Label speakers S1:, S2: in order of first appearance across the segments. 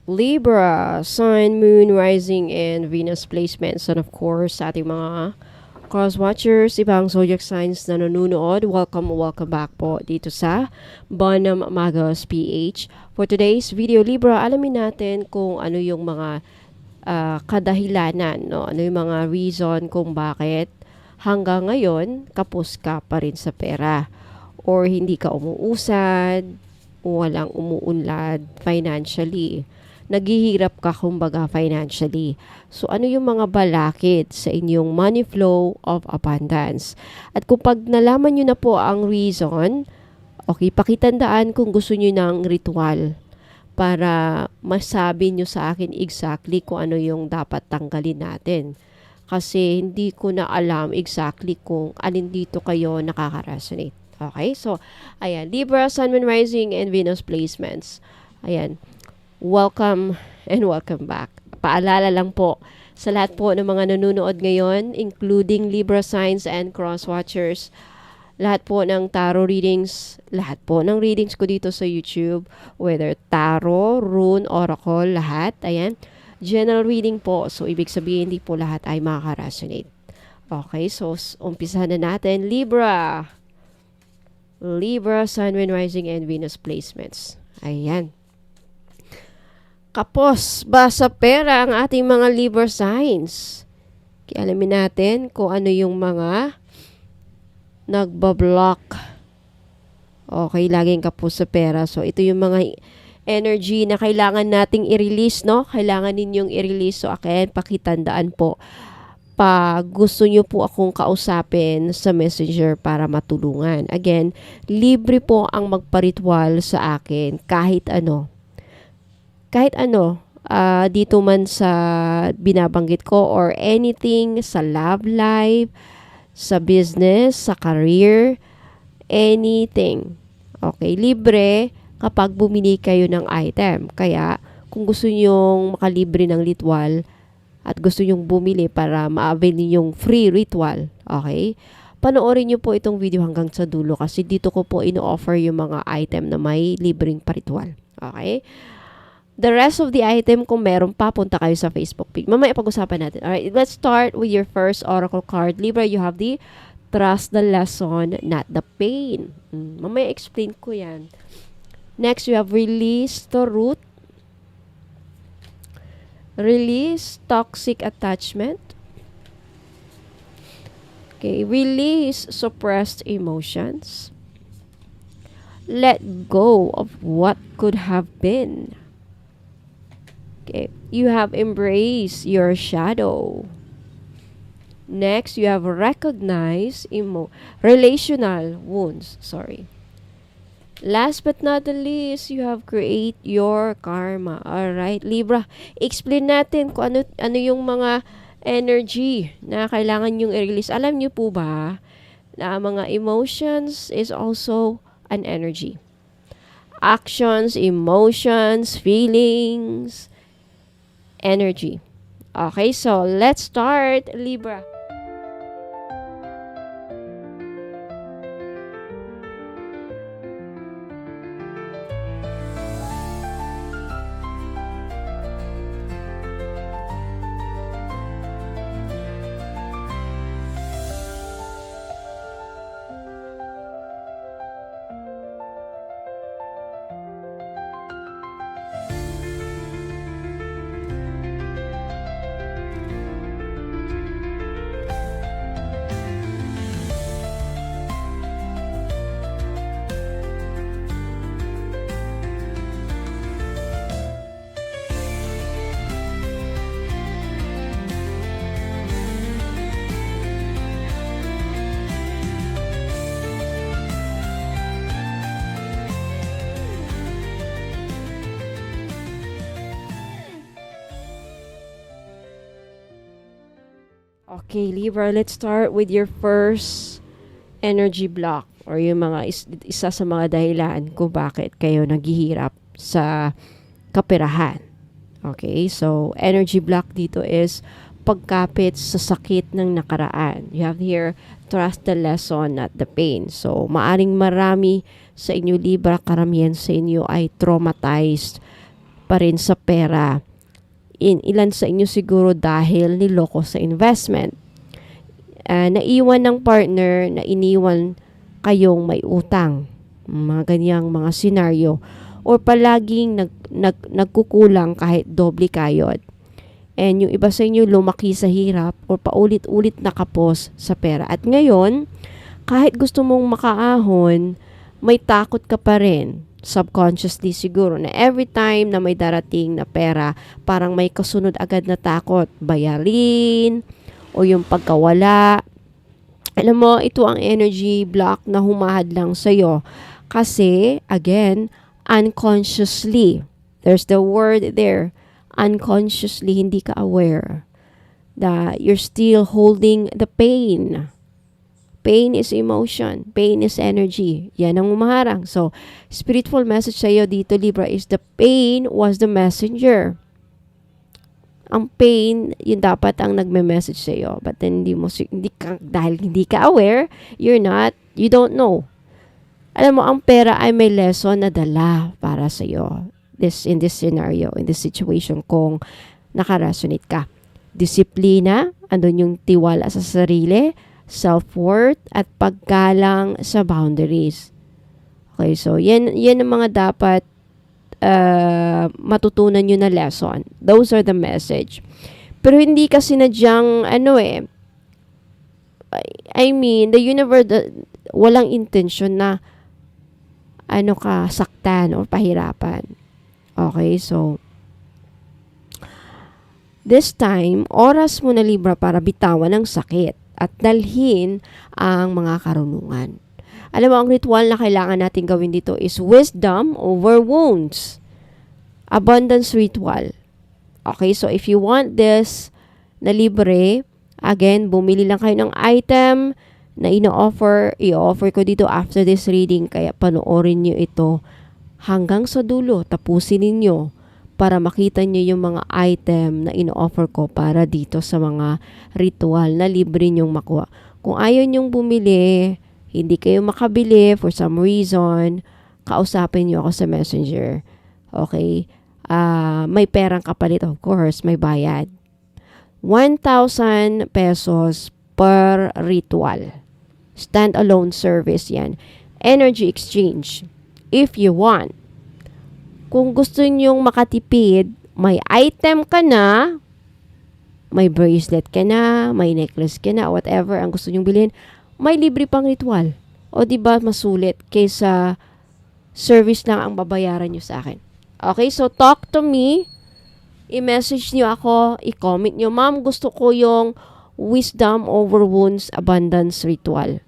S1: Libra, Sun, Moon, Rising, and Venus placements. And of course, sa ating mga cross-watchers, ibang zodiac signs na nanonood, welcome back po dito sa Bonam Magos PH. For today's video, Libra, alamin natin kung ano yung mga kadahilanan, no? Ano yung mga reason kung bakit hanggang ngayon kapos ka pa rin sa pera or hindi ka umuusad, walang umuunlad financially. Naghihirap ka kumbaga financially. So ano yung mga balakid sa inyong money flow of abundance? At kung pag nalaman nyo na po ang reason, okay, pakitandaan kung gusto nyo ng ritual para masabi nyo sa akin exactly kung ano yung dapat tanggalin natin. Kasi hindi ko na alam exactly kung alin dito kayo nakaka-resonate. Okay? So, ayan. Libra, Sun, Moon, Rising, and Venus placements. Ayan. Welcome and welcome back. Paalala lang po sa lahat po ng mga nanonood ngayon, including Libra signs and cross-watchers, lahat po ng tarot readings, lahat po ng readings ko dito sa YouTube, whether tarot, rune, oracle, lahat, ayan, general reading po. So, ibig sabihin, hindi po lahat ay makaka-resonate. Okay, so, umpisahan na natin. Libra, Sun, Moon, Rising, and Venus placements. Ayan. Kapos ba sa pera ang ating mga Libra signs? Kaya alamin natin kung ano yung mga nagbablock. Okay, laging kapos sa pera. So, ito yung mga energy na kailangan nating i-release, no? Kailangan ninyong i-release. So, akin, pakitandaan po. Pag gusto nyo po akong kausapin sa messenger para matulungan. Again, libre po ang magparitwal sa akin kahit ano. Kahit ano, dito man sa binabanggit ko or anything sa love life, sa business, sa career, anything. Okay, libre kapag bumili kayo ng item. Kaya, kung gusto nyong makalibre ng ritual at gusto nyong bumili para ma-avail ninyong free ritual, okay, panoorin nyo po itong video hanggang sa dulo kasi dito ko po ino-offer yung mga item na may libreng paritual. Okay? The rest of the item, kung meron pa, punta kayo sa Facebook page. Mamaya pag-usapan natin. Alright, let's start with your first oracle card. Libra, you have the trust the lesson, not the pain. Mamaya explain ko yan. Next, you have release the root. Release toxic attachment. Okay, release suppressed emotions. Let go of what could have been. Okay, you have embraced your shadow. Next, you have recognized relational wounds. Last but not the least, you have create your karma. Alright, Libra, explain natin kung ano yung mga energy na kailangan yung i-release. Alam niyo po ba na mga emotions is also an energy. Actions, emotions, feelings, energy. Okay, so let's start, Libra. Okay, Libra, let's start with your first energy block or yung mga isa sa mga dahilan kung bakit kayo naghihirap sa kaperahan. Okay, so energy block dito is pagkapit sa sakit ng nakaraan. You have here, trust the lesson, not the pain. So, maaring marami sa inyo, Libra, karamihan sa inyo ay traumatized pa rin sa pera. Ilan sa inyo siguro dahil niloko sa investment. Naiwan ng partner na iniwan kayong may utang. Mga ganyang mga senaryo. Or palaging nagkukulang kahit doble kayod. And yung iba sa inyo lumaki sa hirap or paulit-ulit nakapos sa pera. At ngayon, kahit gusto mong makaahon, may takot ka pa rin. Subconsciously siguro na every time na may darating na pera, parang may kasunod agad na takot. Bayarin o yung pagkawala. Alam mo, ito ang energy block na humahad lang sa'yo. Kasi, again, unconsciously, there's the word there, unconsciously, hindi ka aware that you're still holding the pain. Pain is emotion. Pain is energy. Yan ang umaharang. So, spiritual message sa iyo dito, Libra, is the pain was the messenger. Ang pain, yun dapat ang nagme-message sa iyo. But then, dahil hindi ka aware, you don't know. Alam mo, ang pera ay may lesson na dala para sa iyo. In this scenario, in this situation, kung nakaresonate ka. Disiplina, andun yung tiwala sa sarili, self-worth, at paggalang sa boundaries. Okay, so yan ang mga dapat matutunan nyo na lesson. Those are the message. Pero hindi kasi sinadyang, the universe, walang intention na saktan o pahirapan. Okay, so this time, oras mo na, Libra, para bitawan ang sakit at dalhin ang mga karunungan. Alam mo, ang ritual na kailangan natin gawin dito is wisdom over wounds. Abundance ritual. Okay, so if you want this na libre, again, bumili lang kayo ng item na i-offer ko dito after this reading. Kaya panoorin nyo ito hanggang sa dulo. Tapusin ninyo para makita nyo yung mga item na ino-offer ko para dito sa mga ritual na libre nyong makuha. Kung ayaw nyong bumili, hindi kayo makabili for some reason, kausapin nyo ako sa Messenger. Okay? May perang kapalit, of course, may bayad. 1,000 pesos per ritual. Stand-alone service yan. Energy exchange. If you want. Kung gusto nyong makatipid, may item ka na, may bracelet ka na, may necklace ka na, whatever ang gusto nyong bilhin, may libre pang ritual. O diba masulit kaysa service lang ang babayaran nyo sa akin. Okay, so talk to me. I-message nyo ako, i-comment nyo, Ma'am, gusto ko yung wisdom over wounds abundance ritual.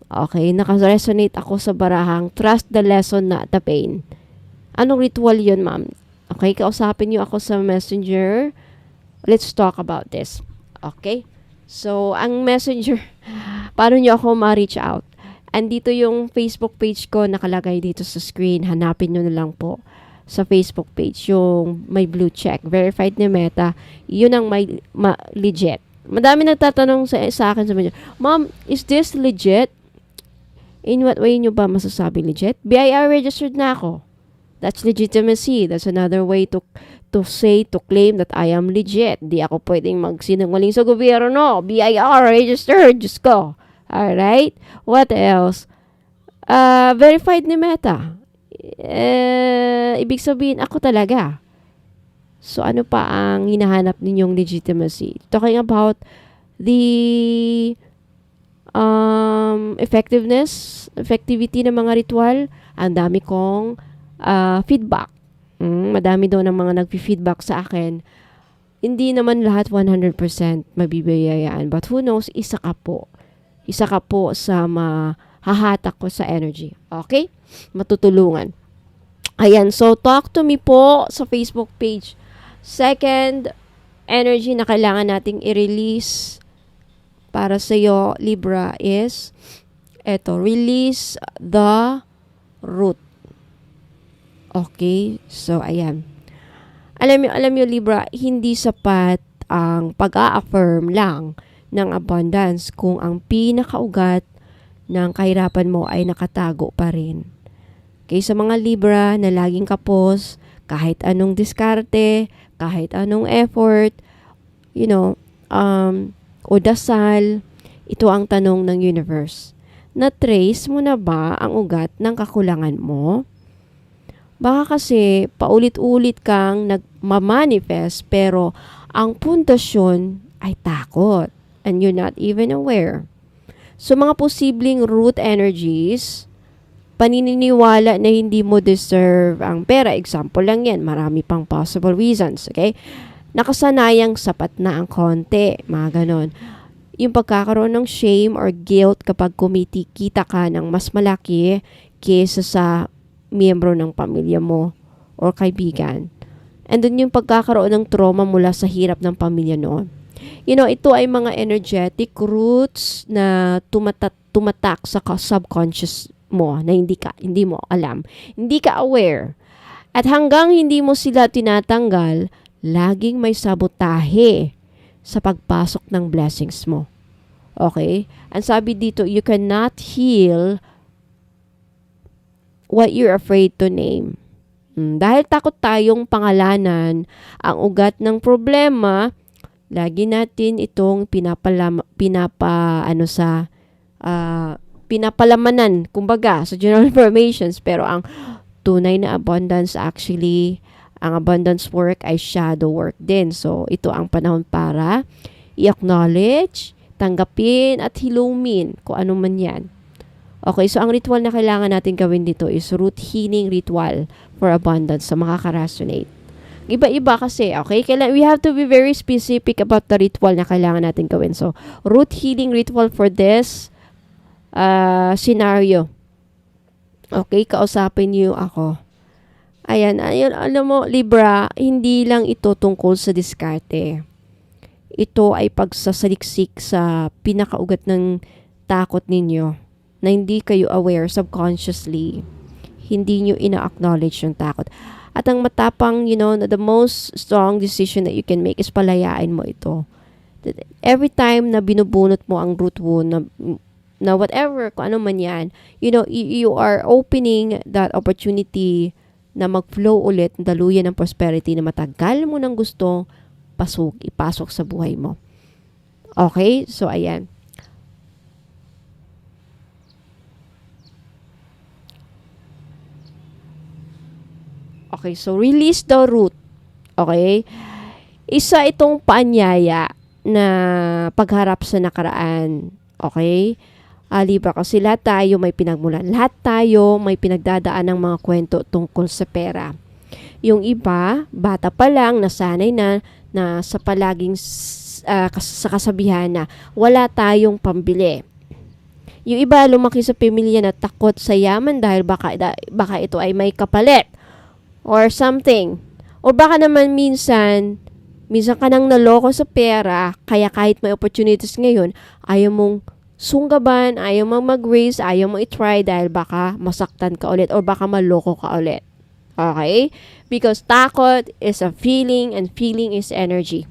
S1: Okay, nakaresonate ako sa barahang trust the lesson, not the pain. Anong ritual yun, ma'am? Okay, kausapin nyo ako sa Messenger. Let's talk about this. Okay? So, ang Messenger, paano nyo ako ma-reach out? Andito yung Facebook page ko, nakalagay dito sa screen. Hanapin nyo na lang po sa Facebook page, yung may blue check. Verified ni Meta. Yun ang may legit. Madami nagtatanong sa akin sa Messenger, Ma'am, is this legit? In what way nyo ba masasabi legit? BIR registered na ako. That's legitimacy. That's another way to claim that I am legit. Di ako pwedeng magsinungaling sa gobyerno. BIR registered. Diyos ko. Alright? What else? Verified ni Meta. Ibig sabihin, ako talaga. So, ano pa ang hinahanap ninyong legitimacy? Talking about the effectivity ng mga ritual. Ang dami kong feedback. Madami daw ng mga nag-feedback sa akin. Hindi naman lahat 100% mabibiyayaan. But who knows, isa ka po. Isa ka po sa mahahatak ko sa energy. Okay? Matutulungan. Ayan, so talk to me po sa Facebook page. Second energy na kailangan nating i-release para sa iyo, Libra, is release the root. Okay? So, ayan. Alam niyo, Libra, hindi sapat ang pag-a-affirm lang ng abundance kung ang pinakaugat ng kahirapan mo ay nakatago pa rin. Okay, sa mga Libra na laging kapos, Kahit anong diskarte, kahit anong effort, you know, o dasal, ito ang tanong ng universe. Na-trace mo na ba ang ugat ng kakulangan mo? Baka kasi paulit-ulit kang nagmamanifest pero ang pundasyon ay takot and you're not even aware. So mga posibleng root energies, paniniwala na hindi mo deserve ang pera. Example lang yan. Marami pang possible reasons. Okay? Nakasanayang sapat na ang konti. Mga ganon. Yung pagkakaroon ng shame or guilt kapag kumitikita ka ng mas malaki kaysa sa miyembro ng pamilya mo or kaibigan. And then yung pagkakaroon ng trauma mula sa hirap ng pamilya noon. You know, ito ay mga energetic roots na tumatak sa subconscious mo na hindi mo alam. Hindi ka aware. At hanggang hindi mo sila tinatanggal, laging may sabotahe sa pagpasok ng blessings mo. Okay? Ang sabi dito, you cannot heal what you're afraid to name. Dahil takot tayong pangalanan ang ugat ng problema, lagi natin itong pinapalamanan, kumbaga, sa general informations. Pero ang tunay na abundance actually, ang abundance work ay shadow work din. So, ito ang panahon para i-acknowledge, tanggapin, at hilumin kung ano man yan. Okay, so ang ritual na kailangan natin gawin dito is root healing ritual for abundance sa mga ka-resonate. Iba-iba kasi, okay? We have to be very specific about the ritual na kailangan natin gawin. So, root healing ritual for this scenario. Okay, kausapin niyo ako. Ayan, alam mo, Libra, hindi lang ito tungkol sa diskarte. Ito ay pagsasaliksik sa pinakaugat ng takot ninyo na hindi kayo aware subconsciously. Hindi nyo ina-acknowledge yung takot. At ang matapang, the most strong decision that you can make is palayain mo ito. That every time na binubunot mo ang root wound, na whatever, kung ano man yan, you are opening that opportunity na mag-flow ulit, daluyan ng prosperity na matagal mo nang gusto ipasok sa buhay mo. Okay? So, ayan. Okay, so release the root. Okay? Isa itong paanyaya na pagharap sa nakaraan. Okay? Libra, kasi lahat tayo may pinagmulan. Lahat tayo may pinagdadaan ng mga kwento tungkol sa pera. Yung iba, bata pa lang, nasanay na sa palaging sa kasabihan na wala tayong pambili. Yung iba, lumaki sa pamilya na takot sa yaman dahil baka ito ay may kapalit. Or something. O baka naman minsan ka nang naloko sa pera, kaya kahit may opportunities ngayon, ayaw mong sunggaban, ayaw mong mag-raise, ayaw mong i-try dahil baka masaktan ka ulit or baka maloko ka ulit. Okay? Because takot is a feeling and feeling is energy.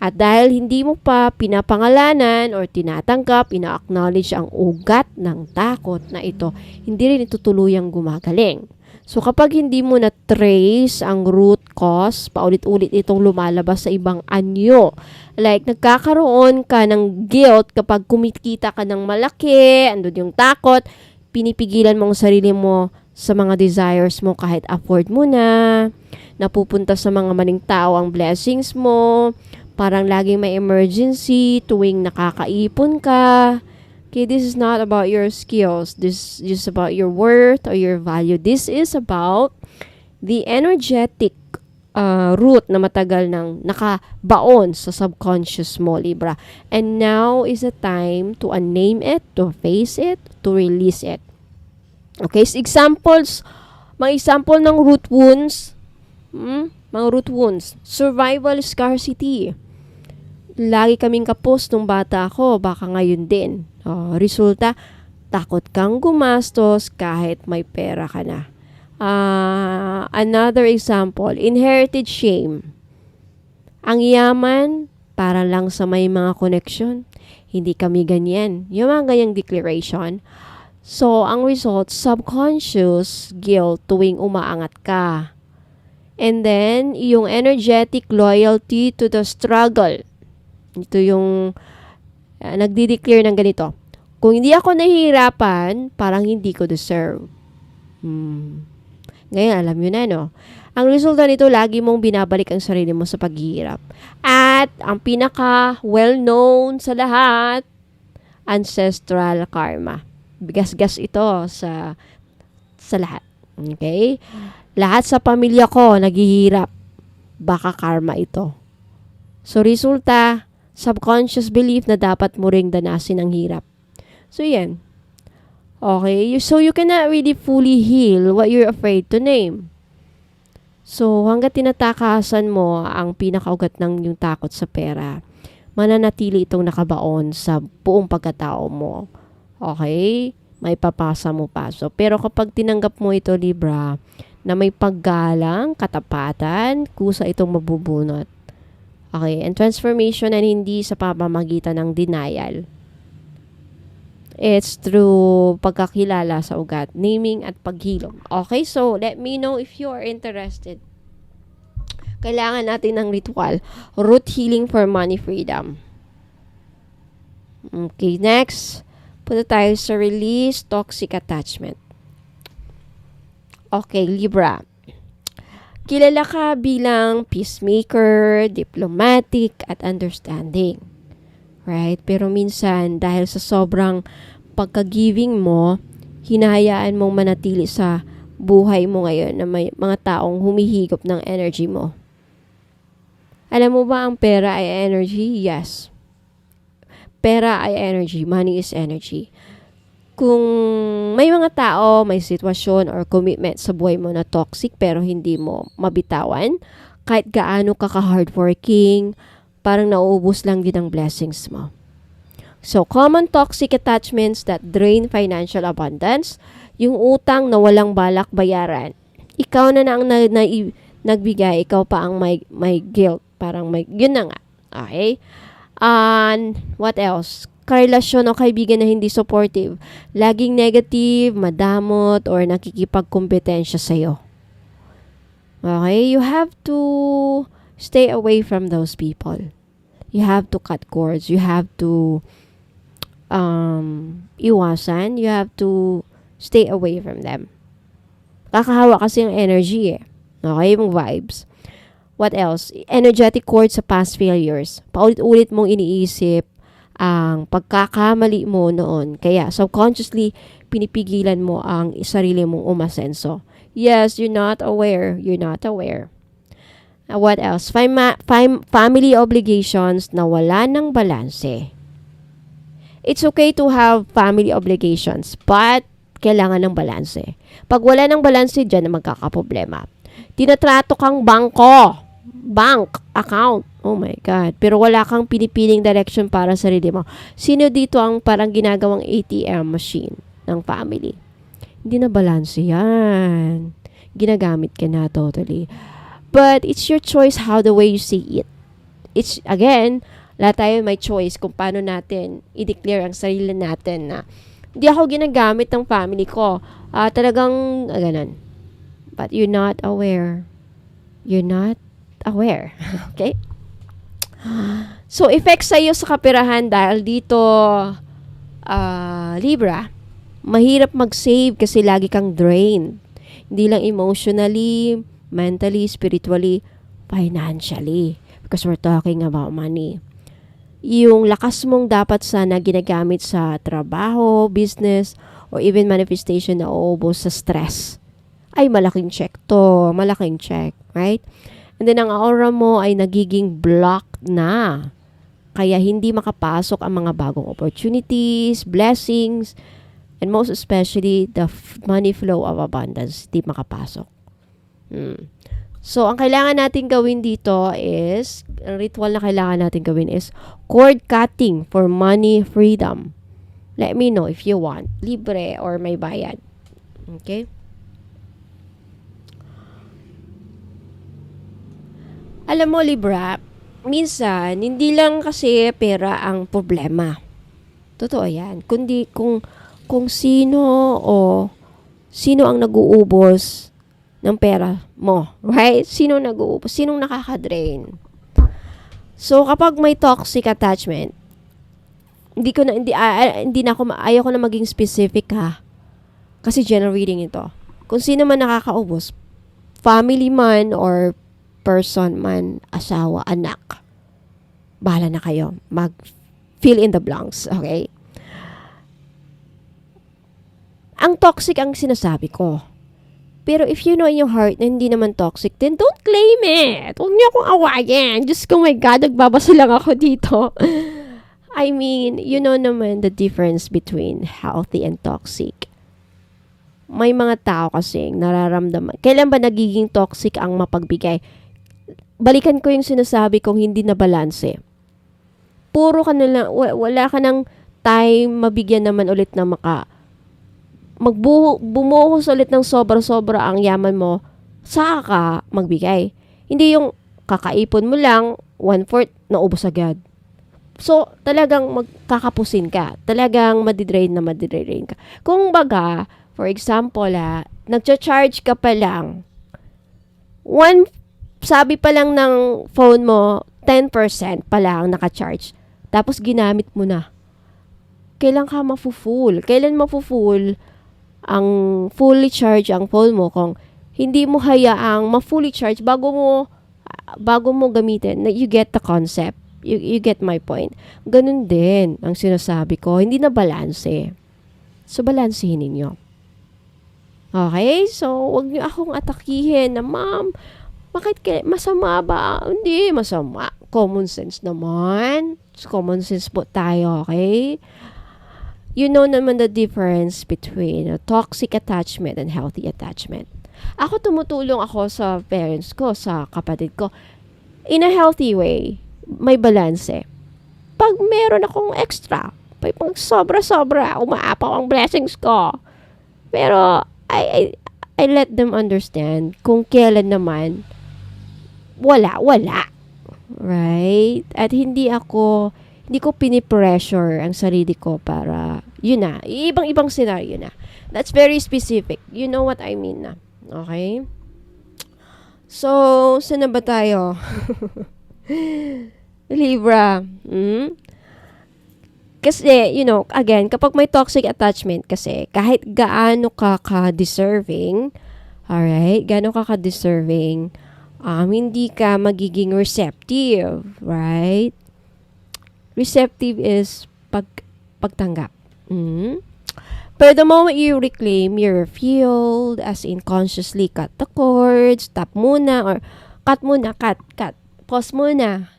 S1: At dahil hindi mo pa pinapangalanan or tinatanggap, ina-acknowledge ang ugat ng takot na ito, hindi rin ito tuluyang gumagaling. So, kapag hindi mo na-trace ang root cause, paulit-ulit itong lumalabas sa ibang anyo. Like, nagkakaroon ka ng guilt kapag kumikita ka ng malaki, andun yung takot, pinipigilan mong sarili mo sa mga desires mo kahit afford mo na, napupunta sa mga maling tao ang blessings mo, parang laging may emergency tuwing nakakaipon ka. Okay, this is not about your skills. This is just about your worth or your value. This is about the energetic root na matagal nang nakabaon sa subconscious mo, Libra. And now is the time to unname it, to face it, to release it. Okay, so mga example ng root wounds. Mga root wounds. Survival scarcity. Lagi kaming kapos nung bata ako, baka ngayon din. Resulta, takot kang gumastos kahit may pera ka na. Another example, inherited shame. Ang yaman, para lang sa may mga connection. Hindi kami ganyan. Yung mga ganyang declaration. So, ang result, subconscious guilt tuwing umaangat ka. And then, yung energetic loyalty to the struggle. Ito yung nagdi-declare ng ganito. Kung hindi ako nahihirapan, parang hindi ko deserve. Ngayon, alam nyo na, no? Ang resulta nito, lagi mong binabalik ang sarili mo sa paghihirap. At ang pinaka well-known sa lahat, ancestral karma. Bigas-gas ito sa lahat. Okay? Lahat sa pamilya ko naghihirap. Baka karma ito. So, resulta, subconscious belief na dapat mo ring danasin ang hirap. So, yan. Okay? So, you cannot really fully heal what you're afraid to name. So, hanggat tinatakasan mo ang pinakaugat ng yung takot sa pera, mananatili itong nakabaon sa buong pagkatao mo. Okay? May papasa mo pa. So, pero kapag tinanggap mo ito, Libra, na may paggalang, katapatan, kusa itong mabubunot. Okay? And transformation na hindi sa pamamagitan ng denial. It's through pagkakilala sa ugat, naming at paghilom. Okay, so let me know if you are interested. Kailangan natin ng ritual. Root healing for money freedom. Okay, next. Punta tayo sa release toxic attachment. Okay, Libra. Kilala ka bilang peacemaker, diplomatic, at understanding. Right? Pero minsan, dahil sa sobrang pagka-giving mo, hinahayaan mong manatili sa buhay mo ngayon na may mga taong humihigop ng energy mo. Alam mo ba ang pera ay energy? Yes. Pera ay energy. Money is energy. Kung may mga tao, may sitwasyon or commitment sa buhay mo na toxic pero hindi mo mabitawan, kahit gaano ka ka-hardworking, parang nauubos lang din ang blessings mo. So, common toxic attachments that drain financial abundance, yung utang na walang balak bayaran. Ikaw na ang nagbigay, ikaw pa ang may guilt. Parang yun na nga. Okay? And what else? Karelasyon o kaibigan na hindi supportive. Laging negative, madamot, or nakikipagkompetensya sa'yo. Okay? You have to stay away from those people. You have to cut cords. You have to iwasan. You have to stay away from them. Kakahawa kasi ang energy eh. Okay? Yung vibes. What else? Energetic cords sa past failures. Paulit-ulit mong iniisip ang pagkakamali mo noon. Kaya subconsciously, pinipigilan mo ang sarili mong umasenso. Yes, you're not aware. You're not aware. What else? Family obligations na wala ng balanse. It's okay to have family obligations, but kailangan ng balanse. Pag wala ng balanse, dyan na magkakaproblema. Tinatrato kang bank account. Oh my God. Pero wala kang pinipiling direction para sa sarili mo. Sino dito ang parang ginagawang ATM machine ng family? Hindi na balanse yan. Ginagamit ka na totally. But it's your choice how the way you see it. It's, again, lahat tayo may choice kung paano natin i-declare ang sarili natin na hindi ako ginagamit ng family ko. Talagang, ganun. But you're not aware. You're not aware. Okay? So, effect sa'yo sa kaperahan dahil dito, Libra, mahirap mag-save kasi lagi kang drained. Hindi lang emotionally, mentally, spiritually, financially. Because we're talking about money. Yung lakas mong dapat sana ginagamit sa trabaho, business, or even manifestation na uubos sa stress. Ay, malaking check to. Malaking check. Right? And then, ang aura mo ay nagiging blocked na. Kaya hindi makapasok ang mga bagong opportunities, blessings, and most especially, the money flow of abundance. Hindi makapasok. So, ang kailangan natin gawin dito is, ang ritual na kailangan natin gawin is cord cutting for money freedom. Let me know if you want. Libre or may bayad. Okay? Alam mo, Libra, minsan, hindi lang kasi pera ang problema. Totoo yan. Kundi kung sino ang nag-uubos ng pera mo, right? Sinong nag-uubos? Sinong nakaka-drain? So, kapag may toxic attachment, ayaw ko na maging specific ha. Kasi general reading ito. Kung sino man nakakaubos, family man or person man, asawa, anak, bahala na kayo. Fill in the blanks, okay? Ang toxic ang sinasabi ko. Pero if you know in your heart na hindi naman toxic, then don't claim it. Huwag niyo akong awayin. Diyos ko, my God, nagbabasa lang ako dito. I mean, you know naman the difference between healthy and toxic. May mga tao kasing nararamdaman. Kailan ba nagiging toxic ang mapagbigay? Balikan ko yung sinasabi kong hindi na balanse. Puro ka na lang, wala ka ng time mabigyan naman ulit na bumuhos ulit ng sobra-sobra ang yaman mo, saka ka magbigay. Hindi yung kakaipon mo lang, 1/4, naubos agad. So, talagang magkakapusin ka. Talagang madidrain ka. Kung baga, for example, nagcha-charge ka pa lang, sabi pa lang ng phone mo, 10% pa lang naka-charge. Tapos ginamit mo na. Kailan ka mafu-full? Kailan mafu-full ang fully charge ang phone mo kung hindi mo hayaang ma-fully charge bago mo gamitin? You get the concept. You get my point. Ganun din ang sinasabi ko. Hindi na balanse. So, balansehin ninyo. Okay? So, wag niyo akong atakihin na, ma'am, bakit masama ba? Hindi, masama. Common sense naman. Common sense po tayo, okay? You know naman the difference between a toxic attachment and healthy attachment. Ako, tumutulong ako sa parents ko, sa kapatid ko. In a healthy way, may balanse. Pag meron akong extra, pag sobra-sobra, umaapaw ang blessings ko. Pero, I let them understand kung kailan naman, wala. Right? At hindi ko pinipressure ang sarili ko para, yun na, ibang scenario na. That's very specific. You know what I mean na. Okay? So, saan na ba tayo? Libra. Kasi, again, kapag may toxic attachment kasi, kahit gaano ka ka-deserving, alright, hindi ka magiging receptive, right? Receptive is pagtanggap. But the moment you reclaim your field, as in consciously cut the cords, stop muna, or cut. Pause muna.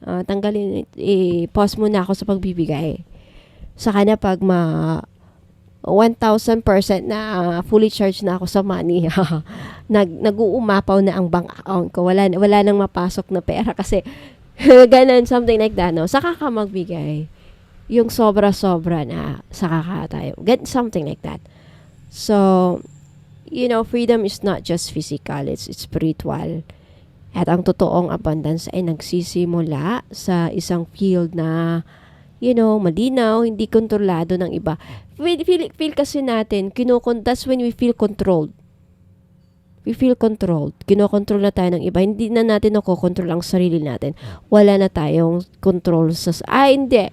S1: Pause muna ako sa pagbibigay. Saka na pag 1,000% na fully charged na ako sa money, nag-uumapaw na ang bank account ko. Wala nang mapasok na pera kasi ganun, something like that, no? Saka ka magbigay. Yung sobra-sobra na, saka ka tayo. Get something like that. So, freedom is not just physical, it's spiritual. At ang totoong abundance ay nagsisimula sa isang field na, malinaw, hindi kontrolado ng iba. Feel kasi natin, that's when we feel controlled. We feel controlled. Kinokontrol na tayo ng iba. Hindi na natin nakokontrol ang sarili natin. Wala na tayong control hindi.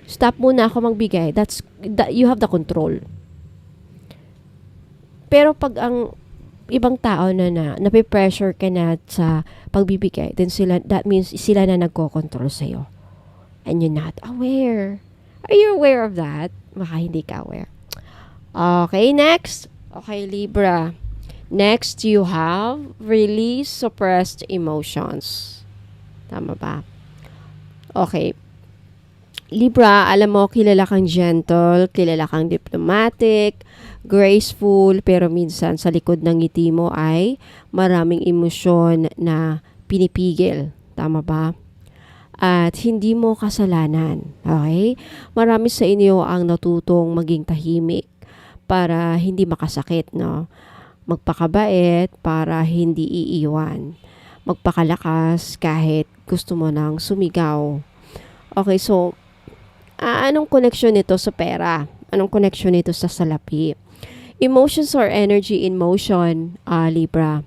S1: Stop muna ako magbigay. You have the control. Pero pag ang ibang tao na nape-pressure ka na sa pagbibigay, then that means sila na nagko-control sa'yo. And you're not aware. Are you aware of that? Baka hindi ka aware. Okay, next. Okay, Libra. Next, you have release suppressed emotions. Tama ba? Okay. Libra, alam mo, kilala kang gentle, kilala kang diplomatic, graceful, pero minsan sa likod ng ngiti mo ay maraming emosyon na pinipigil. Tama ba? At hindi mo kasalanan. Okay? Marami sa inyo ang natutong maging tahimik para hindi makasakit, no? Magpakabait para hindi iiwan. Magpakalakas kahit gusto mo nang sumigaw. Okay, so, anong connection nito sa pera? Anong connection nito sa salapi? Emotions or energy in motion, Libra.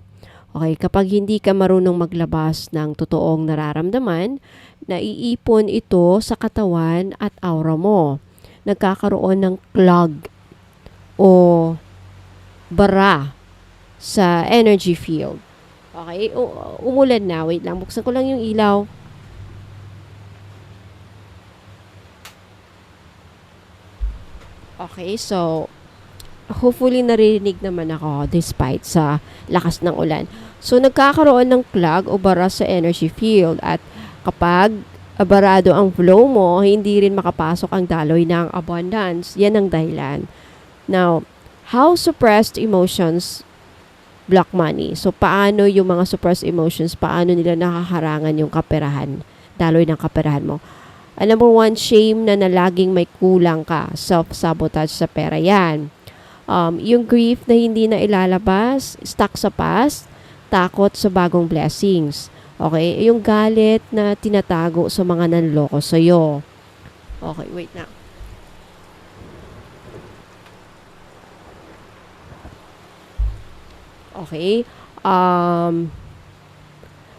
S1: Okay, kapag hindi ka marunong maglabas ng totoong nararamdaman, naiipon ito sa katawan at aura mo. Nagkakaroon ng clog o bara sa energy field. Okay, umulan na. Wait lang, buksan ko lang yung ilaw. Okay, so hopefully narinig naman ako despite sa lakas ng ulan. So nagkakaroon ng clog o bara sa energy field at kapag barado ang flow mo, hindi rin makapasok ang daloy ng abundance. Yan ang dahilan. Now, how suppressed emotions block money? So paano yung mga suppressed emotions, paano nila nakaharangan yung kaperahan, daloy ng kaperahan mo? Number one, shame na laging may kulang ka. Self-sabotage sa pera yan. Yung grief na hindi na ilalabas, stuck sa past, takot sa bagong blessings. Okay? Yung galit na tinatago sa mga nanloko sa'yo. Okay, wait na. Okay?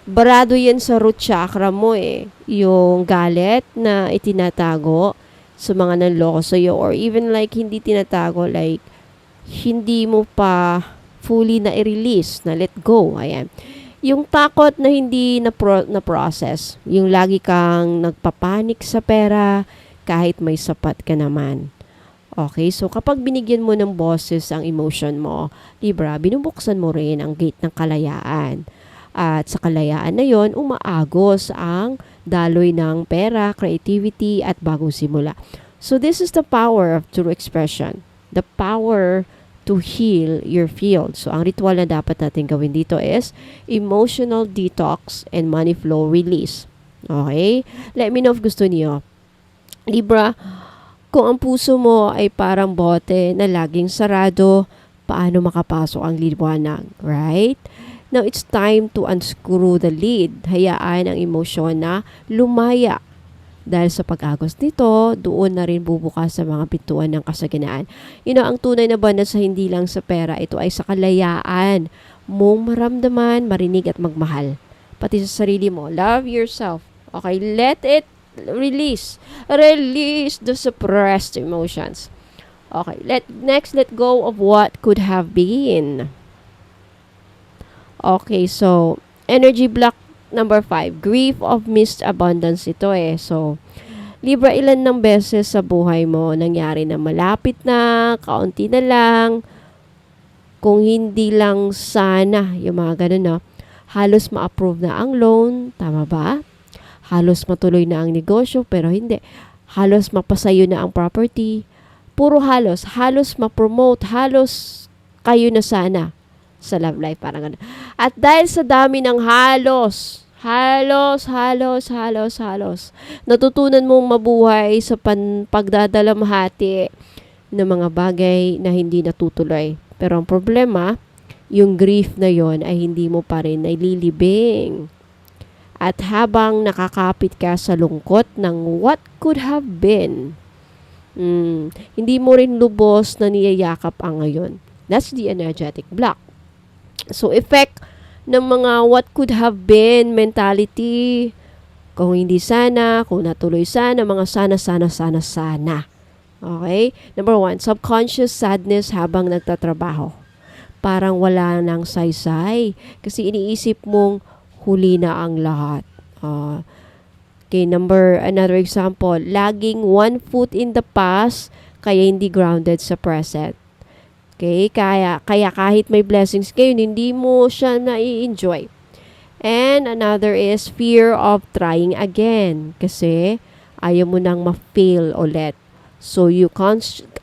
S1: Barado yan sa root chakra mo eh. Yung galit na itinatago sa mga nanloko sa'yo or even like hindi tinatago, like hindi mo pa fully na i-release, na let go. Ayan. Yung takot na hindi na process. Yung lagi kang nagpapanik sa pera kahit may sapat ka naman. Okay, so kapag binigyan mo ng boses ang emotion mo, Libra, binubuksan mo rin ang gate ng kalayaan. At sa kalayaan na yon, umaagos ang daloy ng pera, creativity, at bagong simula. So this is the power of true expression. The power to heal your field. So ang ritual na dapat natin gawin dito is emotional detox and money flow release. Okay? Let me know if gusto niyo. Libra, kung ang puso mo ay parang bote na laging sarado, paano makapasok ang liwanag? Right? Now, it's time to unscrew the lid. Hayaan ang emosyon na lumaya. Dahil sa pag-agos nito, doon na rin bubukas sa mga pintuan ng kasaganaan. Ang tunay na abundance sa hindi lang sa pera, ito ay sa kalayaan mong maramdaman, marinig at magmahal. Pati sa sarili mo. Love yourself. Okay, let it release. Release the suppressed emotions. Okay, next, let go of what could have been. Okay, so, energy block number 5. Grief of missed abundance ito eh. So, Libra, ilan ng beses sa buhay mo nangyari na malapit na, kaunti na lang, kung hindi lang sana, yung mga ganun no, halos ma-approve na ang loan, tama ba? Halos matuloy na ang negosyo, pero hindi. Halos mapasayo na ang property. Puro halos ma-promote, halos kayo na sana sa love life, parang gano'n. At dahil sa dami ng halos, natutunan mong mabuhay sa pagdadalamhati ng mga bagay na hindi natutuloy. Pero ang problema, yung grief na yon ay hindi mo pa rin naililibing. At habang nakakapit ka sa lungkot ng what could have been, hindi mo rin lubos na niyayakap ang ngayon. That's the energetic block. So, effect ng mga what could have been mentality, kung hindi sana, kung natuloy sana, mga sana. Okay? Number 1, subconscious sadness habang nagtatrabaho. Parang wala nang saysay. Kasi iniisip mong huli na ang lahat. Okay, another example, laging one foot in the past, kaya hindi grounded sa present. Okay, kaya kahit may blessings kayo, hindi mo siya na-enjoy. And another is fear of trying again. Kasi ayaw mo nang ma-fail ulit. So you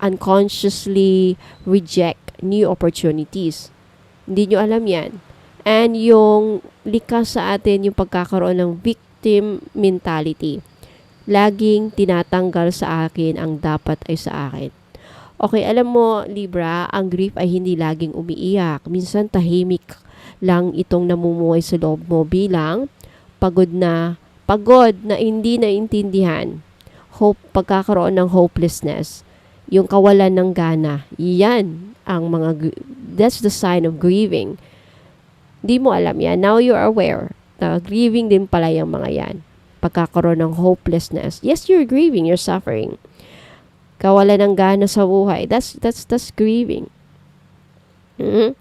S1: unconsciously reject new opportunities. Hindi nyo alam yan. And yung likas sa atin yung pagkakaroon ng victim mentality. Laging tinatanggal sa akin ang dapat ay sa akin. Okay, alam mo, Libra, ang grief ay hindi laging umiiyak. Minsan tahimik lang itong namumuhay sa loob mo bilang pagod na hindi naintindihan. Pagkakaroon ng hopelessness. Yung kawalan ng gana. Yan ang that's the sign of grieving. Di mo alam yan. Now you're aware na grieving din pala yung mga yan. Pagkakaroon ng hopelessness. Yes, you're grieving, you're suffering. Kawalan ng gana sa buhay. That's grieving. Mm-hmm.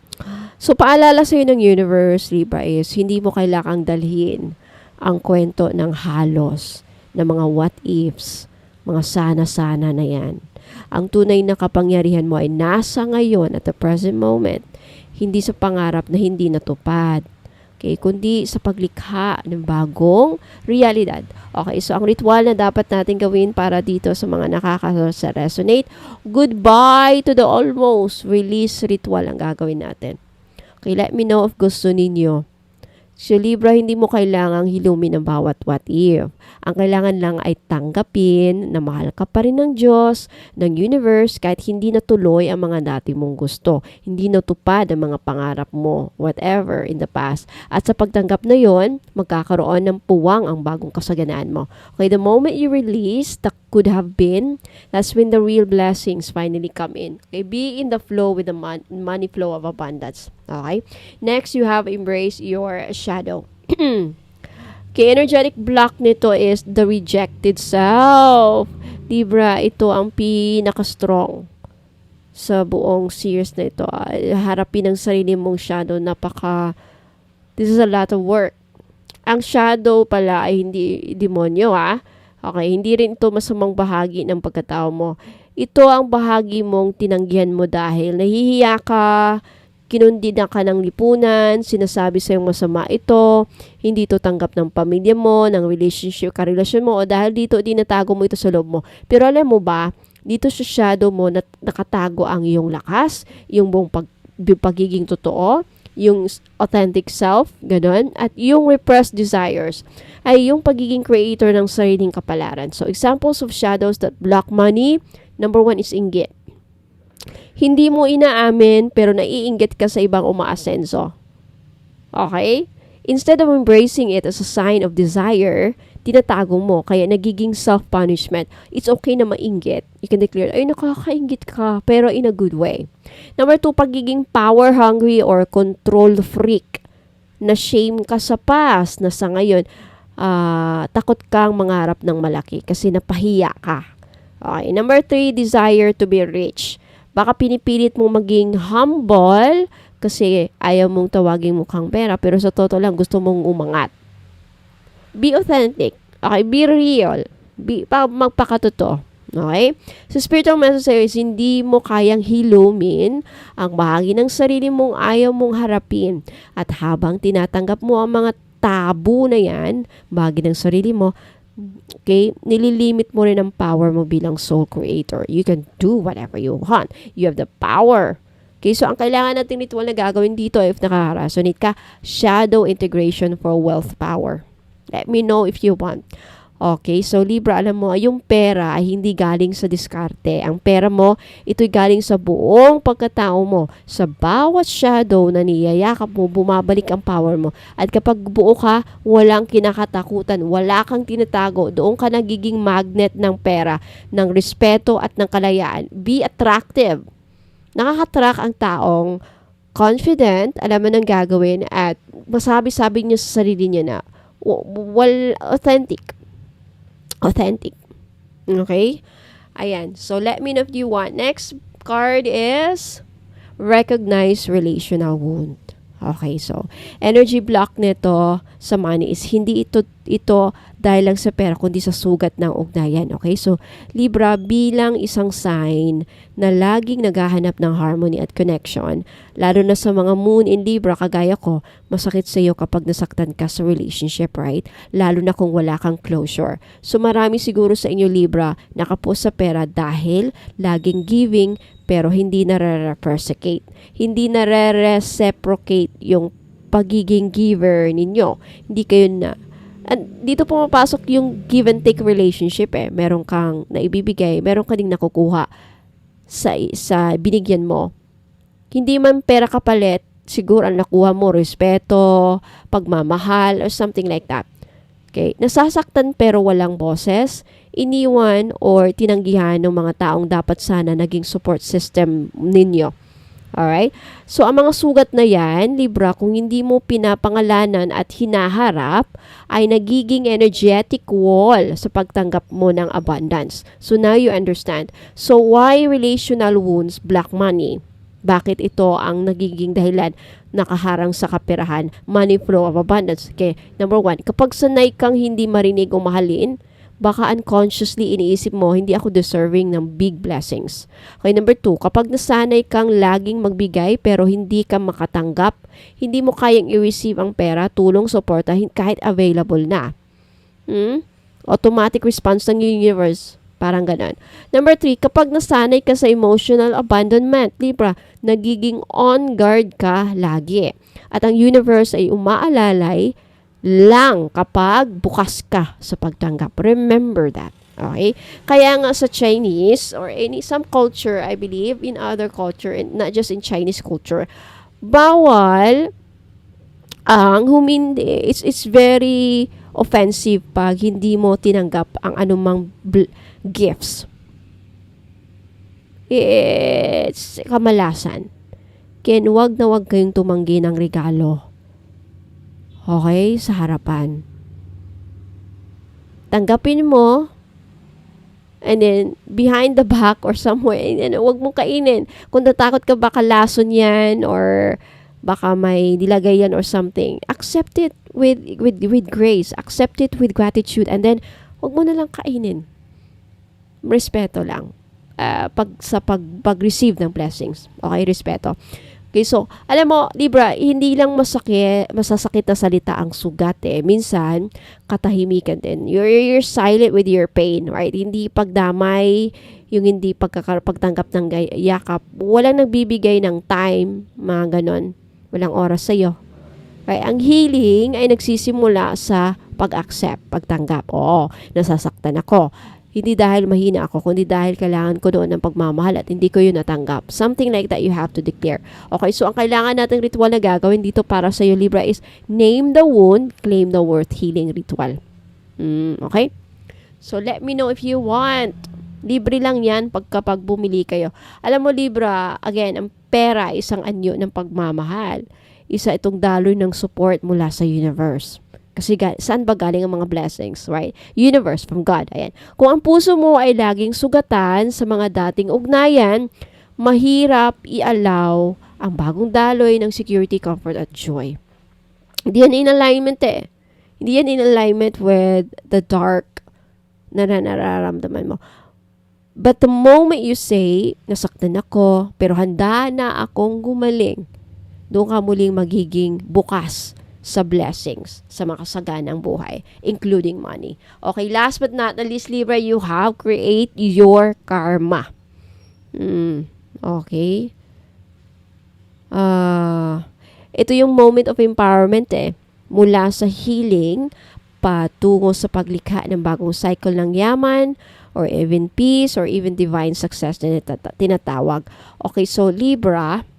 S1: So, paalala sa'yo ng universe, Libra, is hindi mo kailangang dalhin ang kwento ng halos, ng mga what ifs, mga sana-sana na yan. Ang tunay na kapangyarihan mo ay nasa ngayon at the present moment, hindi sa pangarap na hindi natupad. Okay, kundi sa paglikha ng bagong realidad. Okay, so ang ritual na dapat natin gawin para dito sa mga nakaka-resonate, goodbye to the almost release ritual ang gagawin natin. Okay, let me know if gusto ninyo. So, Libra, hindi mo kailangang hilumin ang bawat what if. Ang kailangan lang ay tanggapin na mahal ka pa rin ng Diyos, ng universe, kahit hindi natuloy ang mga dati mong gusto. Hindi natupad ang mga pangarap mo, whatever, in the past. At sa pagtanggap na yon, magkakaroon ng puwang ang bagong kasaganaan mo. Okay, the moment you release the could have been, that's when the real blessings finally come in. Okay, be in the flow with the money flow of abundance. Okay? Next, you have embrace your shadow. Okay, energetic block nito is the rejected self. Libra, ito ang pinaka-strong sa buong series na ito. Harapin ang sarili mong shadow. This is a lot of work. Ang shadow pala ay hindi demonyo, ha? Okay, hindi rin ito masamang bahagi ng pagkatao mo. Ito ang bahagi mong tinanggihan mo dahil nahihiya ka, kinundina ka ng lipunan, sinasabi sa'yo masama ito, hindi ito tanggap ng pamilya mo, ng karelasyon mo, o dahil dito tinatago mo ito sa loob mo. Pero alam mo ba, dito sa shadow mo nakatago ang iyong lakas, yung buong pagiging totoo, yung authentic self, ganun, at yung repressed desires ay yung pagiging creator ng sariling kapalaran. So, examples of shadows that block money, number 1 is inggit. Hindi mo inaamin pero naiinggit ka sa ibang umaasenso. Okay? Instead of embracing it as a sign of desire, tinatago mo, kaya nagiging self-punishment. It's okay na mainggit. You can declare, ay, nakakainggit ka, pero in a good way. Number 2, pagiging power-hungry or control freak. Na-shame ka sa past, na sa ngayon, takot kang mangarap ng malaki kasi napahiya ka. Okay. Number 3, desire to be rich. Baka pinipilit mong maging humble kasi ayaw mong tawaging mukhang pera, pero sa totoo lang gusto mong umangat. Be authentic. Okay, be real. Magpakatotoo. Okay? So, spiritual message sa'yo is hindi mo kayang hilumin ang bahagi ng sarili mong ayaw mong harapin. At habang tinatanggap mo ang mga tabu na yan, bahagi ng sarili mo, okay, nililimit mo rin ang power mo bilang soul creator. You can do whatever you want. You have the power. Okay, so ang kailangan natin ritual na gagawin dito, if nakaka-resonate ka, shadow integration for wealth power. Let me know if you want. Okay, so Libra, alam mo, yung pera ay hindi galing sa diskarte. Ang pera mo, ito'y galing sa buong pagkatao mo. Sa bawat shadow na niyayakap mo, bumabalik ang power mo. At kapag buo ka, walang kinakatakutan, wala kang tinatago. Doon ka nagiging magnet ng pera, ng respeto at ng kalayaan. Be attractive. Nakakatrack ang taong confident, alam mo nang gagawin, at masabi-sabi niya sa sarili niya na, authentic. Authentic. Okay? Ayan. So, let me know if you want. Next card is recognize relational wound. Okay, so, energy block nito sa money is hindi ito dahil lang sa pera, kundi sa sugat ng ugnayan. Okay, so, Libra, bilang isang sign na laging naghahanap ng harmony at connection, lalo na sa mga moon in Libra, kagaya ko, masakit sa iyo kapag nasaktan ka sa relationship, right? Lalo na kung wala kang closure. So, marami siguro sa inyo, Libra, nakapost sa pera dahil laging giving, pero hindi na-reciprocate. Hindi na-reciprocate yung pagiging giver ninyo. Hindi kayo na. And dito pumapasok yung give and take relationship eh. Meron kang naibibigay, meron ka ding nakukuha sa binigyan mo. Hindi man pera kapalit, siguro ang nakuha mo, respeto, pagmamahal, or something like that. Okay? Nasasaktan pero walang boses, iniwan or tinanggihan ng mga taong dapat sana naging support system ninyo. Alright? So, ang mga sugat na yan, Libra, kung hindi mo pinapangalanan at hinaharap, ay nagiging energetic wall sa pagtanggap mo ng abundance. So, now you understand. So, why relational wounds, black money? Bakit ito ang nagiging dahilan nakaharang sa kaperahan, money flow of abundance? Okay, number one, kapag sanay kang hindi marinig o mahalin, baka unconsciously iniisip mo, hindi ako deserving ng big blessings. Okay, number two, kapag nasanay kang laging magbigay pero hindi ka makatanggap, hindi mo kayang i-receive ang pera, tulong, suporta, kahit available na. Automatic response ng universe. Parang ganon. Number three, kapag nasanay ka sa emotional abandonment, Libra, nagiging on guard ka lagi. At ang universe ay umaalalay lang kapag bukas ka sa pagtanggap. Remember that. Okay? Kaya nga sa Chinese or some culture, I believe, in other culture, and not just in Chinese culture, bawal ang humindi. It's very offensive pag hindi mo tinanggap ang anumang gifts. It's kamalasan. Kaya wag na wag kayong tumanggi ng regalo. Okay? Sa harapan. Tanggapin mo, and then, behind the back or somewhere, and wag mong kainin. Kung natakot ka baka lason yan, or baka may nilagay yan or something, accept it with grace. Accept it with gratitude. And then, wag mo na lang kainin. Respeto lang. Pag-receive ng blessings. Okay? Respeto. Okay, so, alam mo, Libra, hindi lang masasakit na salita ang sugat eh. Minsan, katahimikan din. You're silent with your pain, right? Hindi pagdamay, yung hindi pagtanggap ng yakap. Walang nagbibigay ng time, mga ganon. Walang oras sa'yo. Right? Ang healing ay nagsisimula sa pag-accept, pagtanggap. Oo, nasasaktan ako. Hindi dahil mahina ako, kundi dahil kailangan ko doon ng pagmamahal at hindi ko yun natanggap. Something like that you have to declare. Okay, so ang kailangan nating ritual na gagawin dito para sa iyo, Libra, is name the wound, claim the worth, healing ritual. Okay? So let me know if you want. Libre lang yan kapag bumili kayo. Alam mo, Libra, again, ang pera isang anyo ng pagmamahal. Isa itong daloy ng support mula sa universe. Kasi saan ba galing ang mga blessings, right? Universe, from God. Ayan. Kung ang puso mo ay laging sugatan sa mga dating ugnayan, mahirap i-allow ang bagong daloy ng security, comfort, at joy. Hindi yan in alignment eh. Hindi yan in alignment with the dark na nararamdaman mo. But the moment you say, nasaktan ako, pero handa na akong gumaling, doon ka muling magiging bukas sa blessings, sa makasaganang buhay, including money. Okay, last but not the least, Libra, you have create your karma. Okay. Ito yung moment of empowerment eh. Mula sa healing, patungo sa paglikha ng bagong cycle ng yaman, or even peace, or even divine success na tinatawag. Okay, so Libra,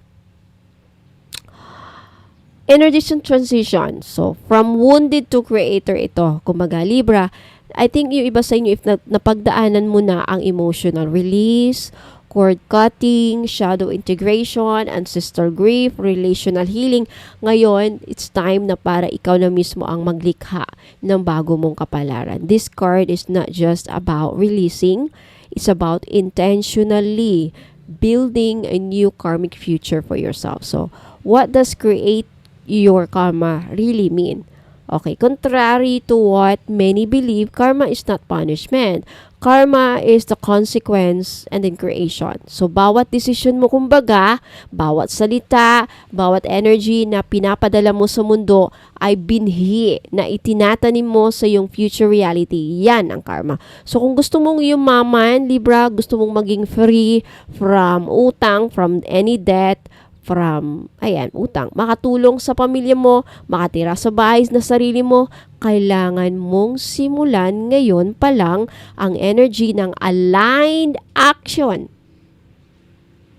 S1: energy transition. So, from wounded to creator ito. Kumbaga, Libra, I think yung iba sa inyo, if napagdaanan mo na ang emotional release, cord cutting, shadow integration, ancestral grief, relational healing, ngayon, it's time na para ikaw na mismo ang maglikha ng bago mong kapalaran. This card is not just about releasing, it's about intentionally building a new karmic future for yourself. So, what does create your karma really mean? Okay, contrary to what many believe, karma is not punishment. Karma is the consequence and then creation. So, bawat decision mo, kumbaga, bawat salita, bawat energy na pinapadala mo sa mundo ay binhi na itinatanim mo sa iyong future reality. Yan ang karma. So, kung gusto mong yumaman, Libra, gusto mong maging free from utang, from any debt, from, utang, makatulong sa pamilya mo, makatira sa bahay na sarili mo, kailangan mong simulan ngayon pa lang ang energy ng aligned action.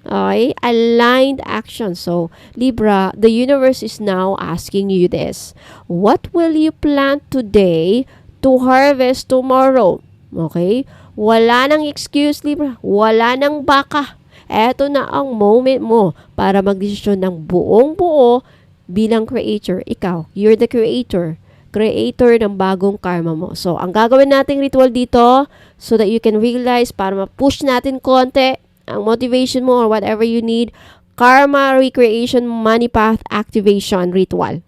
S1: Okay? Aligned action. So, Libra, the universe is now asking you this. What will you plant today to harvest tomorrow? Okay? Wala nang excuse, Libra. Wala nang baka. eto na ang moment mo para magdesisyon ng buong buo bilang creator. Ikaw, you're the creator ng bagong karma mo. So, ang gagawin nating ritual dito so that you can realize para ma-push natin konti ang motivation mo or whatever you need, karma recreation money path activation ritual.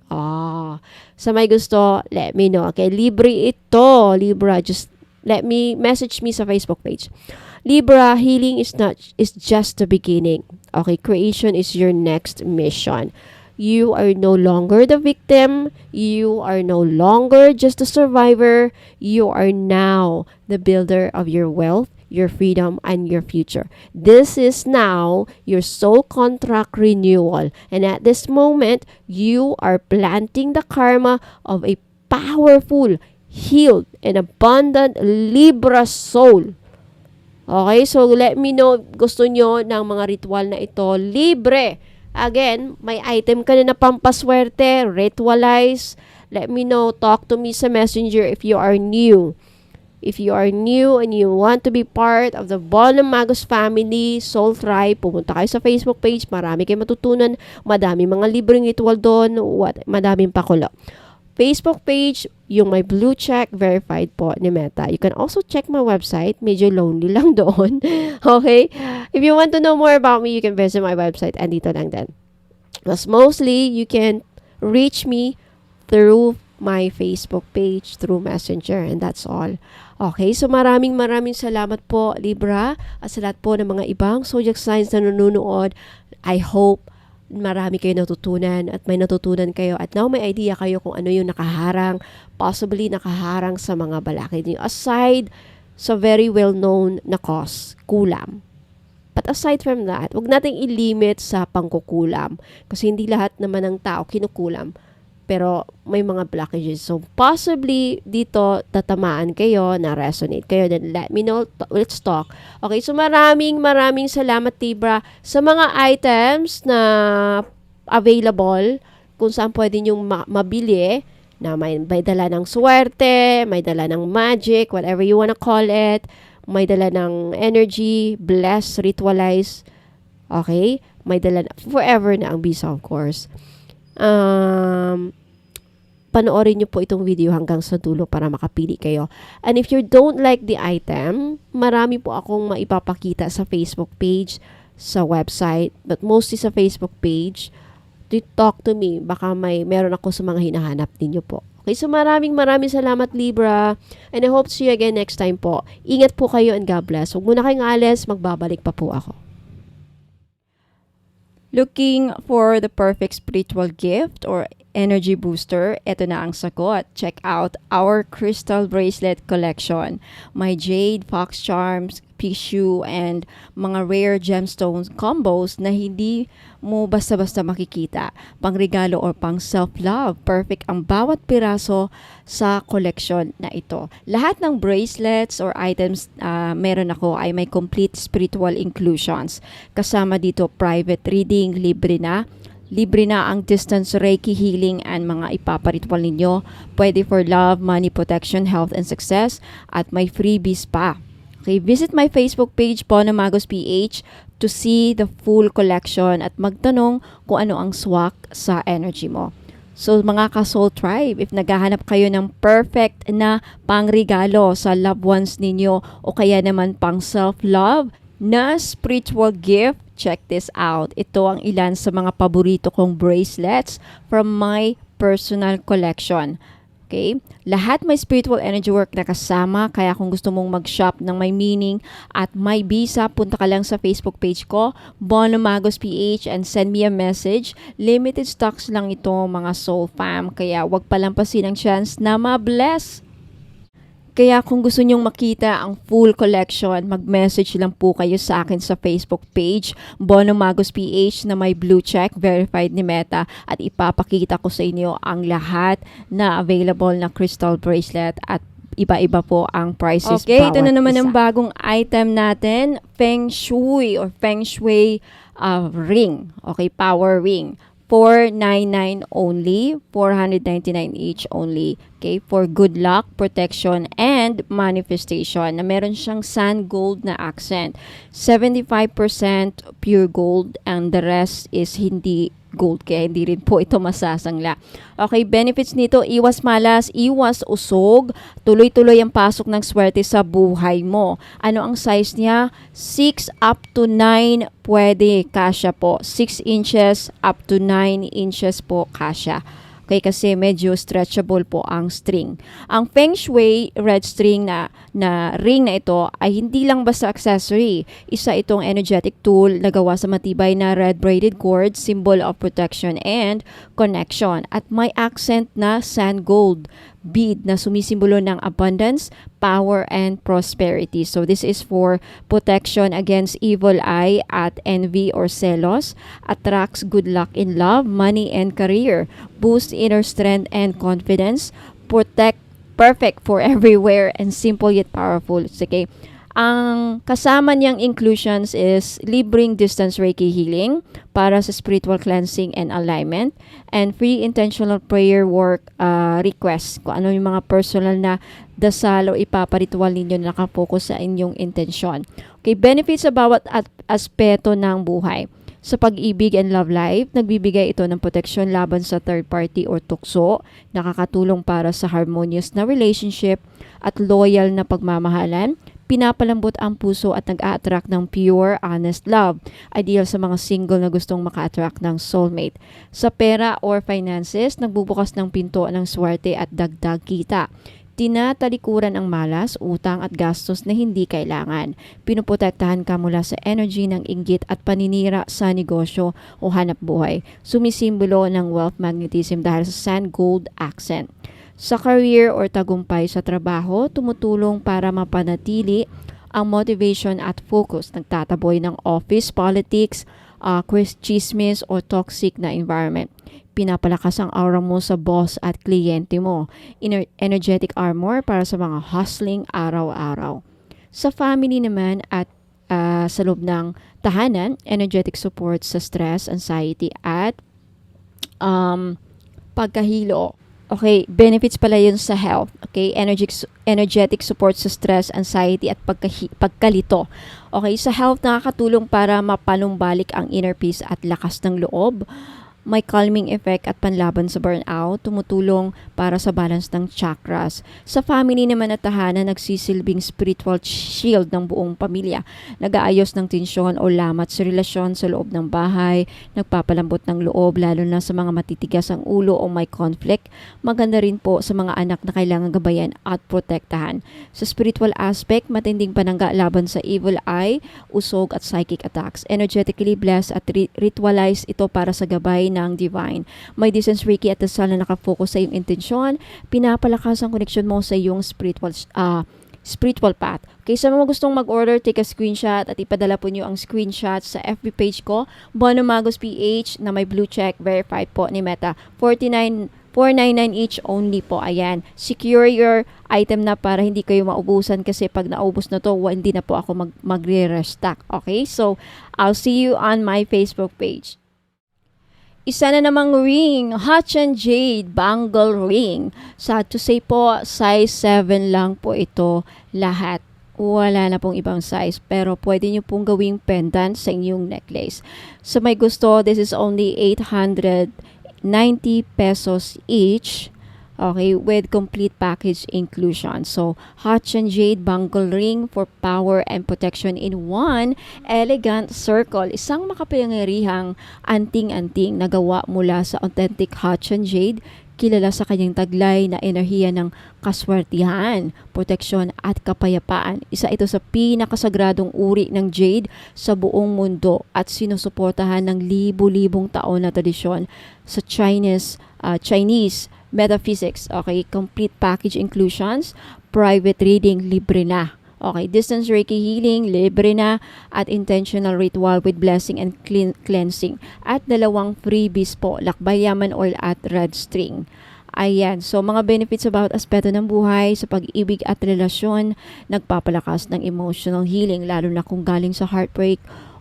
S1: Sa may gusto, let me know. Okay, libre ito. Libra, just message me sa Facebook page. Libra, healing is just the beginning. Okay, creation is your next mission. You are no longer the victim. You are no longer just a survivor. You are now the builder of your wealth, your freedom, and your future. This is now your soul contract renewal. And at this moment, you are planting the karma of a powerful, healed, and abundant Libra soul. Okay, so let me know gusto nyo ng mga ritual na ito. Libre. Again, may item ka na pampaswerte, ritualize. Let me know, talk to me sa messenger if you are new. If you are new and you want to be part of the Bonum Magus family, Soul Tribe, pumunta kayo sa Facebook page. Marami kayong matutunan. Madami mga libreng ritual doon. Madaming pakulo. Facebook page, yung may blue check, verified po ni Meta. You can also check my website. Medyo lonely lang doon. Okay? If you want to know more about me, you can visit my website. Andito lang din. Mas mostly, you can reach me through my Facebook page, through Messenger. And that's all. Okay? So maraming salamat po, Libra. At sa lahat po ng mga ibang zodiac signs na nanonood. I hope marami kayo natutunan at may natutunan kayo at now may idea kayo kung ano yung possibly nakaharang sa mga balakid niyo aside sa very well-known na cause, kulam. But aside from that, wag nating ilimit sa pangkukulam kasi hindi lahat naman ng tao kinukulam. Pero may mga blockages. So, possibly, dito, tatamaan kayo, na-resonate kayo. Then, let me know. Let's talk. Okay, so maraming salamat, Libra, sa mga items na available, kung saan pwede nyong mabili, na may dala ng swerte, may dala ng magic, whatever you wanna call it, may dala ng energy, bless, ritualize, okay? May dala forever na ang visa, of course. Panoorin nyo po itong video hanggang sa dulo para makapili kayo. And if you don't like the item, marami po akong maipapakita sa Facebook page, sa website, but mostly sa Facebook page. To talk to me, baka meron ako sa mga hinahanap ninyo po. Okay, so maraming salamat, Libra. And I hope to see you again next time po. Ingat po kayo and God bless. Huwag muna kayong alis, magbabalik pa po ako.
S2: Looking for the perfect spiritual gift or energy booster? Ito na ang sagot. Check out our crystal bracelet collection. My jade, fox charms, tissue, and mga rare gemstones combos na hindi mo basta-basta makikita. Pangregalo or pang self-love. Perfect ang bawat piraso sa collection na ito. Lahat ng bracelets or items meron ako ay may complete spiritual inclusions. Kasama dito private reading, libre na ang distance Reiki healing and mga ipaparitwal ninyo. Pwede for love, money, protection, health, and success. At may freebies pa. Okay, visit my Facebook page, Bonum Magus PH, to see the full collection at magtanong kung ano ang swak sa energy mo. So mga ka-Soul Tribe, if naghahanap kayo ng perfect na pangregalo sa loved ones ninyo o kaya naman pang self-love na spiritual gift, check this out. Ito ang ilan sa mga paborito kong bracelets from my personal collection. Okay? Lahat may spiritual energy work na kasama, kaya kung gusto mong mag-shop ng may meaning at may visa, punta ka lang sa Facebook page ko, Bonum Magus PH, and send me a message. Limited stocks lang ito, mga soul fam, kaya wag palampasin ang chance na ma-bless. Kaya kung gusto nyong makita ang full collection, mag-message lang po kayo sa akin sa Facebook page, Bonum Magus PH, na may blue check, verified ni Meta, at ipapakita ko sa inyo ang lahat na available na crystal bracelet at iba-iba po ang prices. Okay, ito na naman ang bagong item natin, Feng Shui or Feng Shui ring. Okay, power ring. $499 only, $499 each only. Okay, for good luck, protection, and and manifestation na meron siyang sand gold na accent. 75% pure gold and the rest is hindi gold, kaya hindi rin po ito masasangla. Okay, benefits nito, iwas malas, iwas usog, tuloy-tuloy ang pasok ng swerte sa buhay mo. Ano ang size niya? 6 up to 9 pwede, kasya po. 6 inches up to 9 inches po kasya. Okay, kasi medyo stretchable po ang string. Ang Feng Shui red string na ring na ito ay hindi lang basta accessory. Isa itong energetic tool na gawa sa matibay na red braided cord, symbol of protection and connection. At may accent na sand gold bead na sumisimbolo ng abundance, power, and prosperity. So this is for protection against evil eye at envy or celos, attracts good luck in love, money, and career, boosts inner strength and confidence, perfect for everywhere, and simple yet powerful. Okay. Ang kasama niyang inclusions is libreng distance Reiki healing para sa spiritual cleansing and alignment, and free intentional prayer work requests. Kung ano yung mga personal na dasal o ipaparitual ninyo na nakapokus sa inyong intensyon. Okay, benefits sa bawat aspeto ng buhay. Sa pag-ibig and love life, nagbibigay ito ng proteksyon laban sa third party or tukso, nakakatulong para sa harmonious na relationship at loyal na pagmamahalan, pinapalambot ang puso at nag-a-attract ng pure, honest love. Ideal sa mga single na gustong maka-attract ng soulmate. Sa pera or finances, nagbubukas ng pinto ng swerte at dagdag kita. Tinatalikuran ang malas, utang at gastos na hindi kailangan. Pinuprotektahan ka mula sa energy ng inggit at paninira sa negosyo o hanap buhay. Sumisimbolo ng wealth magnetism dahil sa sand gold accent. Sa career or tagumpay sa trabaho, tumutulong para mapanatili ang motivation at focus. Nagtataboy ng office politics, chismis o toxic na environment. Pinapalakas ang aura mo sa boss at kliyente mo. Energetic armor para sa mga hustling araw-araw. Sa family naman at sa loob ng tahanan, energetic support sa stress, anxiety at pagkahilo. Okay, benefits pala yun sa health. Okay, energetic support sa stress, anxiety at pagkalito. Okay, sa health nakakatulong para mapanumbalik ang inner peace at lakas ng loob. May calming effect at panlaban sa burnout, tumutulong para sa balance ng chakras. Sa family naman at tahanan, nagsisilbing spiritual shield ng buong pamilya. Nag-aayos ng tensyon o lamat sa relasyon sa loob ng bahay, nagpapalambot ng loob lalo na sa mga matitigas ang ulo o may conflict. Maganda rin po sa mga anak na kailangan gabayan at protektahan. Sa spiritual aspect, matinding panangga laban sa evil eye, usog at psychic attacks. Energetically blessed at ritualize ito para sa gabay ng divine. May distance Reiki at dasal na nakafocus sa iyong intensyon, pinapalakas ang connection mo sa iyong spiritual path. Okay, sa mga gustong mag-order, take a screenshot at ipadala po niyo ang screenshot sa FB page ko, Bono Magos PH na may blue check, verified po ni Meta. 499 each only po. Ayan. Secure your item na para hindi kayo maubusan kasi pag naubos na to, hindi na po ako magre-restock. Okay? So, I'll see you on my Facebook page. Isa na namang ring, Hachan Jade Bangle Ring. Sad to say po, size 7 lang po ito lahat. Wala na pong ibang size, pero pwede nyo pong gawing pendant sa inyong necklace. So may gusto, this is only 890 pesos each. Okay, with complete package inclusion. So, Hachan Jade Bangle Ring for power and protection in one elegant circle. Isang makapangyarihang anting-anting na gawa mula sa authentic Hachan Jade, kilala sa kanyang taglay na enerhiya ng kaswertihan, proteksyon at kapayapaan. Isa ito sa pinakasagradong uri ng jade sa buong mundo at sinusuportahan ng libu-libong taon na tradisyon sa Chinese metaphysics. Okay, complete package inclusions, private reading, libre na. Okay, distance Reiki healing, libre na, at intentional ritual with blessing and cleansing. At 2 freebies po, lakbay yaman oil at red string. Ayan, so mga benefits about aspeto ng buhay sa pag-ibig at relasyon, nagpapalakas ng emotional healing, lalo na kung galing sa heartbreak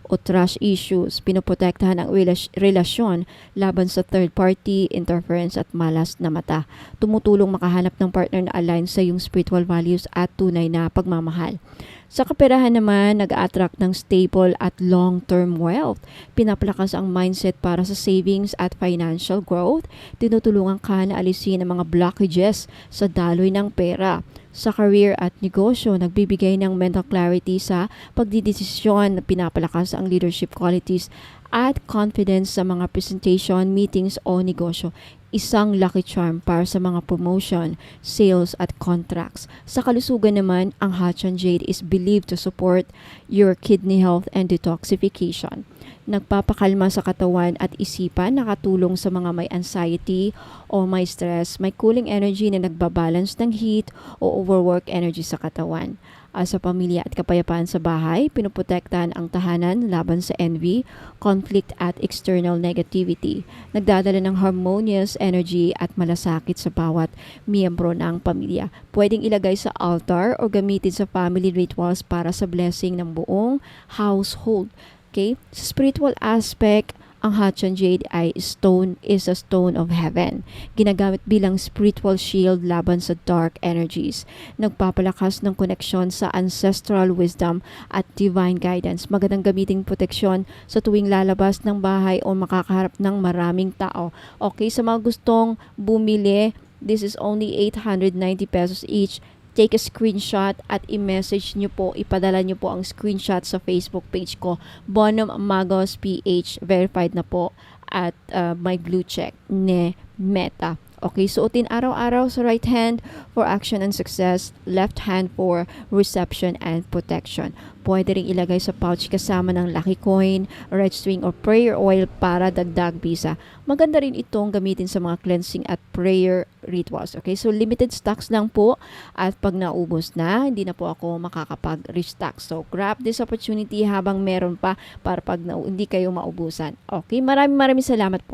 S2: o trust issues. Pinoprotektahan ang relasyon laban sa third party, interference at malas na mata. Tumutulong makahanap ng partner na align sa iyong spiritual values at tunay na pagmamahal. Sa kaperahan naman, nag-attract ng stable at long-term wealth. Pinapalakas ang mindset para sa savings at financial growth. Tinutulungan ka na alisin ang mga blockages sa daloy ng pera. Sa career at negosyo, nagbibigay ng mental clarity sa pagdidesisyon, pinapalakas ang leadership qualities at confidence sa mga presentation, meetings o negosyo. Isang lucky charm para sa mga promotion, sales at contracts. Sa kalusugan naman, ang Hatchan Jade is believed to support your kidney health and detoxification. Nagpapakalma sa katawan at isipan, nakatulong sa mga may anxiety o may stress, may cooling energy na nagbabalance ng heat o overwork energy sa katawan. Sa pamilya at kapayapaan sa bahay, pinoprotektahan ang tahanan laban sa envy, conflict at external negativity. Nagdadala ng harmonious energy at malasakit sa bawat miyembro ng pamilya. Pwedeng ilagay sa altar o gamitin sa family rituals para sa blessing ng buong household. Okay? Sa spiritual aspect, ang Hatchan Jade is a stone of heaven. Ginagamit bilang spiritual shield laban sa dark energies. Nagpapalakas ng koneksyon sa ancestral wisdom at divine guidance. Magandang gamiting proteksyon sa tuwing lalabas ng bahay o makakaharap ng maraming tao. Okay, sa mga gustong bumili, this is only 890 pesos each. Take a screenshot at i-message nyo po, ipadala nyo po ang screenshot sa Facebook page ko, Bonum Magos PH, verified na po at may blue check ne Meta. Okay, suotin araw-araw sa right hand for action and success, left hand for reception and protection. Pwede rin ilagay sa pouch kasama ng lucky coin, red string or prayer oil para dagdag bisa. Maganda rin itong gamitin sa mga cleansing at prayer rituals. Okay, so limited stocks lang po at pag naubos na, hindi na po ako makakapag-restock. So grab this opportunity habang meron pa para pag hindi kayo maubusan. Okay, maraming salamat po.